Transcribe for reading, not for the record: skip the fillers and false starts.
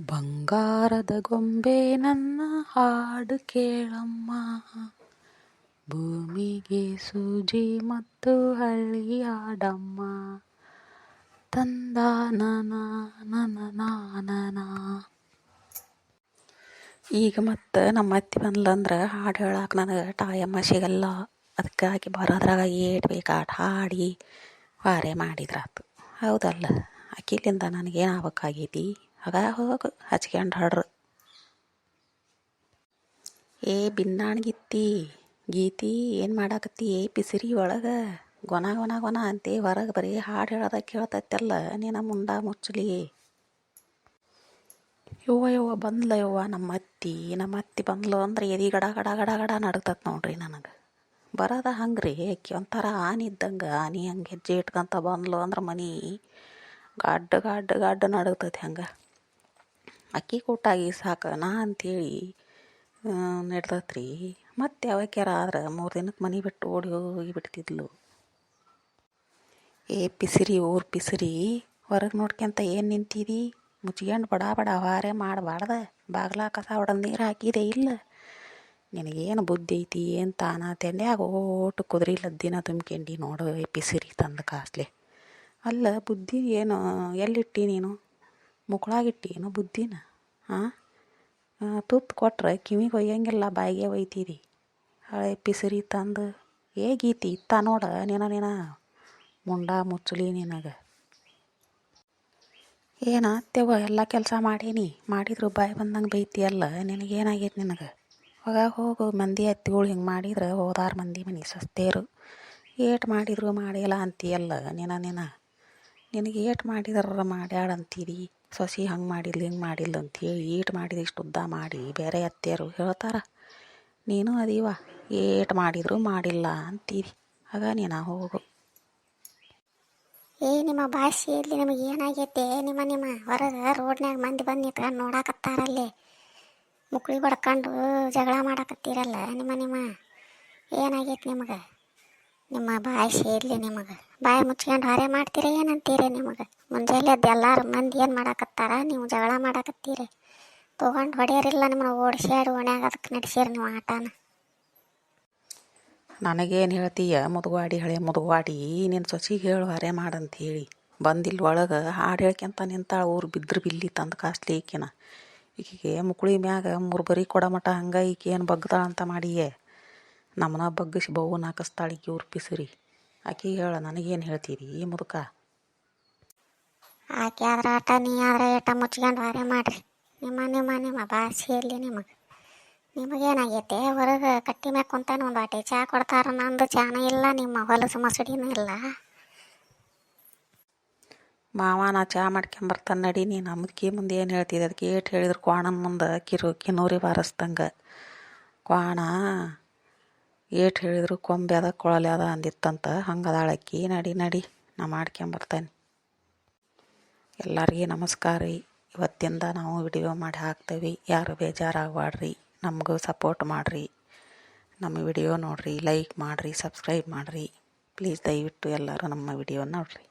ಬಂಗಾರದ ಗೊಂಬೆ ನನ್ನ ಹಾಡು ಕೇಳಮ್ಮ, ಭೂಮಿಗೆ ಸೂಜಿ ಮತ್ತು ಹಳ್ಳಿ ಹಾಡಮ್ಮ, ತಂದಾನನ ನನ. ಈಗ ಮತ್ತು ನಮ್ಮ ಅತ್ತಿ ಬಂದ್ಲಂದ್ರೆ ಹಾಡು ಹೇಳಕ್ಕೆ ನನಗೆ ಟೈಮ ಸಿಗಲ್ಲ. ಅದಕ್ಕೆ ಆಕೆ ಬರೋದ್ರಾಗ ಏಟ್ ಬೇಕು ಆಟ ಹಾಡಿ ವಾರೆ ಮಾಡಿದ್ರಾತು. ಹೌದಲ್ಲ, ಆಕಿಲಿಂದ ನನಗೇನು ಆಗ್ಬೇಕಾಗೈತಿ? ಆಗ ಹೋಗು ಹಚ್ಕೊಂಡು ಹಾಡ್ರು. ಏ ಬಿನ್ನಾಣ್ ಗೀತಿ ಏನು ಮಾಡಾಕತ್ತಿ? ಪಿಸಿರಿ ಒಳಗೆ ಗೊನ ಗೊನ ಗೊನ ಅಂತೆ ಹೊರಗೆ ಬರೀ ಹಾಡು ಹೇಳೋದ ಕೇಳ್ತೈತಲ್ಲ ನೀನು ಮುಂಡ ಮುಚ್ಚಲಿ. ಯವ್ವ ಬಂದ್ಲ ನಮ್ಮ ಅತ್ತಿ ಬಂದ್ಲು ಅಂದ್ರೆ ಎದಿ ಗಡ ಗಡ ಗಡ ಗಡ ನಡ್ತತ್ ನೋಡ್ರಿ ನನಗೆ. ಬರೋದ ಹಂಗೆ ರೀ, ಆಕಿ ಒಂಥರ ಆನೆ ಇದ್ದಂಗೆ. ಆನೆ ಹಂಗೆ ಹೆಜ್ಜೆ ಇಟ್ಕೊಂತ ಬಂದ್ಲು ಅಂದ್ರೆ ಮನೆ ಗಡ್ಡ ಗಡ್ಡ ಗಡ್ಡ ನಡುಗ್ತೈತಿ. ಹಂಗೆ ಅಕ್ಕಿ ಕೊಟ್ಟಾಗಿ ಸಾಕು ನಾ ಅಂಥೇಳಿ ನಡ್ದತ್ರಿ. ಮತ್ತು ಯಾವಕ್ಯಾರ ಆದ್ರೆ 3 ದಿನಕ್ಕೆ ಮನೆ ಬಿಟ್ಟು ಓಡಿ ಹೋಗಿ ಬಿಡ್ತಿದ್ಲು. ಏ ಪಿಸಿರಿ, ಊರು ಪಿಸಿರಿ, ಹೊರಗೆ ನೋಡ್ಕೊಂತ ಏನು ನಿಂತಿದಿ? ಮುಚ್ಕೊಂಡು ಬಡ ಬಡ ಹಾರೆ ಮಾಡಬಾರ್ದ. ಬಾಗ್ಲ ಕಸ ಹೊಡೆದು ನೀರು ಹಾಕಿದೆ ಇಲ್ಲ? ನಿನಗೇನು ಬುದ್ಧಿ ಐತಿ? ಏನು ತಾನ ತೆನ್ಯಾಗ ಓಟು ಕುದುರೆ ಲದ್ದಿನ ತುಂಬ್ಕೊಂಡಿ ನೋಡು. ಪಿಸಿರಿ ತಂದು ಕಾಸ್ಲೆ ಅಲ್ಲ, ಬುದ್ಧಿ ಏನು ಎಲ್ಲಿಟ್ಟಿ ನೀನು? ಮುಕ್ಕಳಾಗಿಟ್ಟಿ ಏನು ಬುದ್ಧಿನ? ತುತ್ತು ಕೊಟ್ರೆ ಕಿವಿಗೆ ಒಯ್ಯಂಗಿಲ್ಲ, ಬಾಯಿಗೆ ಒಯ್ತೀರಿ. ಹಳೆ ಪಿಸಿರಿ ತಂದು ಗೀತಿ ಇತ್ತ ನೋಡ ನೀನ ಮುಂಡ ಮುಚ್ಚಲಿ ನಿನಗೆ. ಏನಾಗ್ತೇವ ಎಲ್ಲ ಕೆಲಸ ಮಾಡೀನಿ, ಮಾಡಿದ್ರು ಬಾಯಿ ಬಂದಂಗೆ ಬೈತಿಯಲ್ಲ. ನಿನಗೇನಾಗೈತಿ ನಿನಗೆ? ಹೋಗು ಮಂದಿ ಅತ್ತಿಗಳು ಹಿಂಗೆ ಮಾಡಿದ್ರೆ ಹೋದಾರ ಮಂದಿ ಮನೆ ಸಸ್ತೇರು. ಏಟು ಮಾಡಿದ್ರು ಮಾಡಿಲ್ಲ ಅಂತೀಯಲ್ಲ ನಿನಗೆ ಏಟು ಮಾಡಿದ್ರ ಮಾಡ್ಯಾಳಂತೀರಿ. ಸೊಸಿ ಹಂಗೆ ಮಾಡಿಲ್ಲ ಹಿಂಗೆ ಮಾಡಿಲ್ಲ ಅಂಥೇಳಿ ಏಟು ಮಾಡಿದ ಇಷ್ಟು ಉದ್ದ ಮಾಡಿ ಬೇರೆ ಅತ್ತೆಯರು ಹೇಳ್ತಾರ. ನೀನು ಅದೀವ ಏಟು ಮಾಡಿದ್ರು ಮಾಡಿಲ್ಲ ಅಂತೀರಿ. ಆಗ ನೀನು ಹೋಗು. ನಿಮ್ಮ ಭಾಷೆ ಇರಲಿ, ನಿಮಗೆ ಏನಾಗೈತೆ? ನಿಮ್ಮ ಹೊರಗೆ ರೋಡ್ನಾಗ ಮಂದಿ ಬಂದು ನಿಂತ್ಕೊಂಡು ನೋಡಾಕತ್ತಾರಲ್ಲಿ. ಮುಕ್ಳಿ ಬಡ್ಕೊಂಡು ಜಗಳ ಮಾಡಾಕತ್ತೀರಲ್ಲ. ನಿಮ್ಮ ಏನಾಗೈತೆ ನಿಮಗೆ? ನಿಮ್ಮ ಭಾಷೆ ಇರಲಿ ನಿಮಗೆ. ಬಾಯಿ ಮುಚ್ಕೊಂಡು ಹಾರೆ ಮಾಡ್ತೀರ ಏನಂತೀರಿ? ನಿಮಗೆ ಮುಂಜಾನೆ ಅದು ಎಲ್ಲರೂ ಮಂದಿ ಏನು ಮಾಡಾಕತ್ತಾರ, ನೀವು ಜಗಳ ಮಾಡಾಕತ್ತೀರಿ. ತೊಗೊಂಡು ಹೊಡೆಯೋರಿಲ್ಲ ನಿಮ್ಮನ್ನ ಓಡಿಸ್ಯಾಡಿ ಓಣ್ಯಾಗ ಅದಕ್ಕೆ ನಡೆಸ್ಯಾರ ನೀವು ಆಟನ. ನನಗೇನು ಹೇಳ್ತೀಯ ಹಳೆ ಮುದುವಾಡಿ? ನಿನ್ನ ಸೊಸಿಗೆ ಹೇಳು ಹಾರೆ ಮಾಡಂಥೇಳಿ. ಬಂದಿಲ್ಲ ಒಳಗೆ ಹಾಡು ಹೇಳ್ಕೊಂತ ನಿಂತಾಳ. ಊರು ಬಿದ್ರು ಬಿಲ್ಲಿ ತಂದು ಕಾಸ್ಲಿ ಈಕಿನ. ಈಕೆಗೆ ಮುಕ್ಳಿ ಮ್ಯಾಗ 3 ಬರಿ ಕೊಡಮಟ ಹಂಗೆ ಈಕೆ ಏನು ಬಗ್ತಾಳ ಅಂತ ಮಾಡಿಯೇ. ನಮ್ಮನ್ನ ಬಗ್ಗಿಸಿ ಬಹುನ ಹಾಕಿಸ್ತಾಳೆ ಈಕೆ ಊರು ಪಿಸಿರಿ. ಆಕೆ ಹೇಳ, ನನಗೇನು ಹೇಳ್ತೀರಿ ಮುದುಕ? ಆಕೆ ಆದ್ರೆ ಆಟ, ನೀ ಆದ್ರೆ ಏಟ ಮುಚ್ಕೊಂಡು ಹಾರೆ ಮಾಡ್ರಿ. ನಿಮ್ಮ ಭಾಷೆಯಲ್ಲಿ ನಿಮಗೇನಾಗೈತೆ? ಹೊರಗೆ ಕಟ್ಟಿ ಮ್ಯಾಗ ಕುಂತಾನೆ ಒಂದು ಆಟೆ ಚಹಾ ಕೊಡ್ತಾರ. ನಂದು ಚಾನ ಇಲ್ಲ, ನಿಮ್ಮ ಹೊಲಸು ಮಸಡಿನೂ ಇಲ್ಲ. ಮಾವ ನಾ ಚಹಾ ಮಾಡ್ಕೊಂಬರ್ತಾನೆ ನಡಿ. ನೀನು ಮುದುಕಿ ಮುಂದೆ ಏನು ಹೇಳ್ತಿದ್ದೆ? ಅದಕ್ಕೆ ಏಟು ಹೇಳಿದ್ರು ಕ್ವಾಣನ ಮುಂದೆ ಕಿನ್ನೂರಿ ಬಾರಿಸ್ದಂಗೆ. ಕ್ವಾಣ ಏಟು ಹೇಳಿದ್ರು ಕೊಂಬೆ ಅದ ಕೊಳಲೆ ಅದ ಅಂದಿತ್ತಂತ. ಹಂಗೆ ಅದಾಳಕ್ಕಿ. ನಡಿ ನಾ ಮಾಡ್ಕೊಂಬರ್ತೇನೆ. ಎಲ್ಲರಿಗೂ ನಮಸ್ಕಾರ ರೀ. ಇವತ್ತಿಂದ ನಾವು ವಿಡಿಯೋ ಮಾಡಿ ಹಾಕ್ತೇವೆ. ಯಾರು ಬೇಜಾರಾಗಬೇಡ್ರಿ, ನಮಗೂ ಸಪೋರ್ಟ್ ಮಾಡಿರಿ. ನಮ್ಮ ವಿಡಿಯೋ ನೋಡಿರಿ, ಲೈಕ್ ಮಾಡಿರಿ, ಸಬ್ಸ್ಕ್ರೈಬ್ ಮಾಡಿರಿ. ಪ್ಲೀಸ್ ದಯವಿಟ್ಟು ಎಲ್ಲರೂ ನಮ್ಮ ವಿಡಿಯೋ ನೋಡಿರಿ.